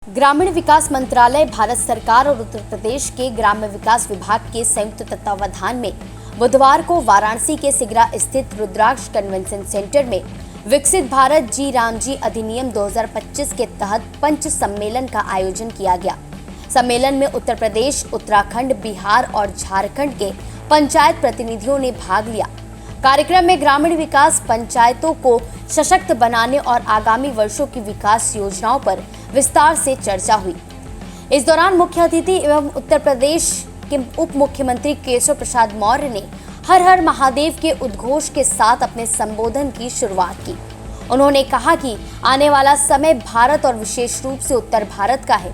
ग्रामीण विकास मंत्रालय भारत सरकार और उत्तर प्रदेश के ग्राम्य विकास विभाग के संयुक्त तत्वावधान में बुधवार को वाराणसी के सिगरा स्थित रुद्राक्ष कन्वेंशन सेंटर में विकसित भारत जी राम जी अधिनियम 2025 के तहत पंच सम्मेलन का आयोजन किया गया। सम्मेलन में उत्तर प्रदेश, उत्तराखंड, बिहार और झारखंड के पंचायत प्रतिनिधियों ने भाग लिया। कार्यक्रम में ग्रामीण विकास, पंचायतों को सशक्त बनाने और आगामी वर्षों की विकास योजनाओं पर विस्तार से चर्चा हुई। इस दौरान मुख्य अतिथि एवं उत्तर प्रदेश के उप मुख्यमंत्री केशव प्रसाद मौर्य ने हर हर महादेव के उद्घोष के साथ अपने संबोधन की शुरुआत की। उन्होंने कहा कि आने वाला समय भारत और विशेष रूप से उत्तर भारत का है।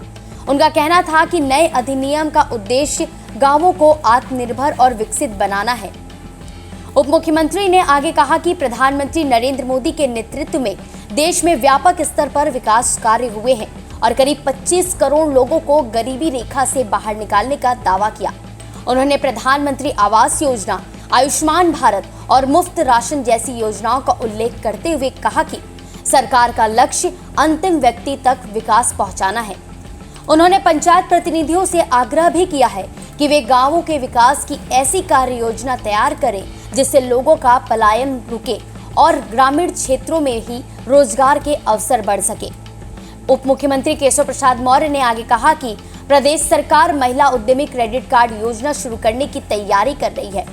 उनका कहना था कि नए अधिनियम का उद्देश्य गांवों को आत्मनिर्भर और विकसित बनाना है। उप मुख्यमंत्री ने आगे कहा कि प्रधानमंत्री नरेंद्र मोदी के नेतृत्व में देश में व्यापक स्तर पर विकास कार्य हुए हैं और करीब 25 करोड़ लोगों को गरीबी रेखा से बाहर निकालने का दावा किया। उन्होंने प्रधानमंत्री आवास योजना, आयुष्मान भारत और मुफ्त राशन जैसी योजनाओं का उल्लेख करते हुए कहा कि सरकार का लक्ष्य अंतिम व्यक्ति तक विकास पहुंचाना है। उन्होंने पंचायत प्रतिनिधियों से आग्रह भी किया है कि वे गांवों के विकास की ऐसी कार्य योजना तैयार करें जिससे लोगों का पलायन रुके और ग्रामीण क्षेत्रों में ही रोजगार के अवसर बढ़ सके। उप मुख्यमंत्री केशव प्रसाद मौर्य ने आगे कहा कि प्रदेश सरकार महिला उद्यमी क्रेडिट कार्ड योजना शुरू करने की तैयारी कर रही है।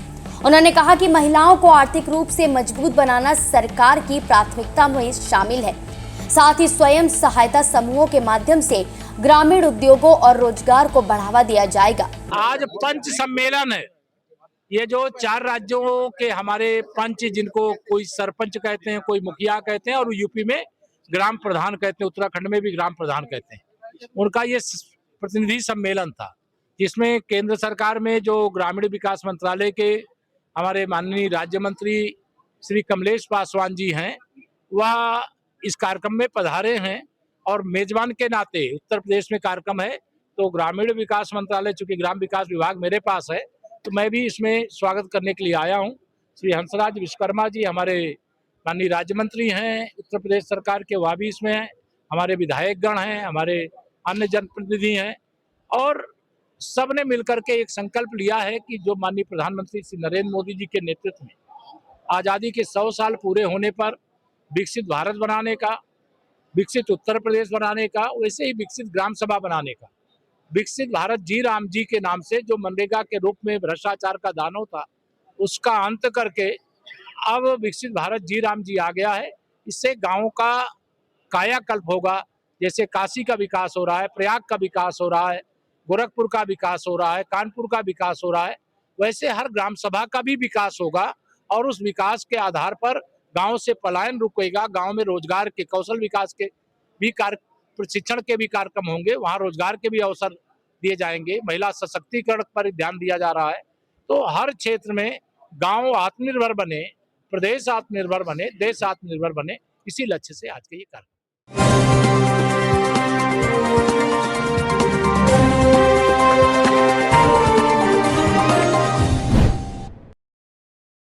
उन्होंने कहा कि महिलाओं को आर्थिक रूप से मजबूत बनाना सरकार की प्राथमिकता में शामिल है। साथ ही स्वयं सहायता समूहों के माध्यम से ग्रामीण उद्योगों और रोजगार को बढ़ावा दिया जाएगा। आज पंच सम्मेलन है। ये जो 4 राज्यों के हमारे पंच, जिनको कोई सरपंच कहते हैं, कोई मुखिया कहते हैं और यूपी में ग्राम प्रधान कहते हैं, उत्तराखंड में भी ग्राम प्रधान कहते हैं, उनका ये प्रतिनिधि सम्मेलन था, जिसमें केंद्र सरकार में जो ग्रामीण विकास मंत्रालय के हमारे माननीय राज्य मंत्री श्री कमलेश पासवान जी हैं, वह इस कार्यक्रम में पधारे हैं और मेजबान के नाते उत्तर प्रदेश में कार्यक्रम है, तो ग्रामीण विकास मंत्रालय, चूंकि ग्राम विकास विभाग मेरे पास है, तो मैं भी इसमें स्वागत करने के लिए आया हूं। श्री हंसराज विश्वकर्मा जी हमारे माननीय राज्य मंत्री हैं उत्तर प्रदेश सरकार के, वह भी इसमें हैं। हमारे विधायकगण हैं, हमारे अन्य जनप्रतिनिधि हैं और सबने मिलकर के एक संकल्प लिया है कि जो माननीय प्रधानमंत्री श्री नरेंद्र मोदी जी के नेतृत्व में आज़ादी के 100 साल पूरे होने पर विकसित भारत बनाने का, विकसित उत्तर प्रदेश बनाने का, वैसे ही विकसित ग्राम सभा बनाने का, विकसित भारत जी राम जी के नाम से जो मनरेगा के रूप में भ्रष्टाचार का दानव था, उसका अंत करके अब विकसित भारत जी राम जी आ गया है। इससे गांवों का कायाकल्प होगा। जैसे काशी का विकास हो रहा है, प्रयाग का विकास हो रहा है, गोरखपुर का विकास हो रहा है, कानपुर का विकास हो रहा है, वैसे हर ग्राम सभा का भी विकास होगा और उस विकास के आधार पर गांव से पलायन रुकेगा। गांव में रोजगार के, कौशल विकास के भी प्रशिक्षण के भी कार्यक्रम होंगे, वहां रोजगार के भी अवसर दिए जाएंगे। महिला सशक्तिकरण पर ध्यान दिया जा रहा है। तो हर क्षेत्र में गांव आत्मनिर्भर बने, प्रदेश आत्मनिर्भर बने, देश आत्मनिर्भर बने, इसी लक्ष्य से आज के ये कार्यक्रम।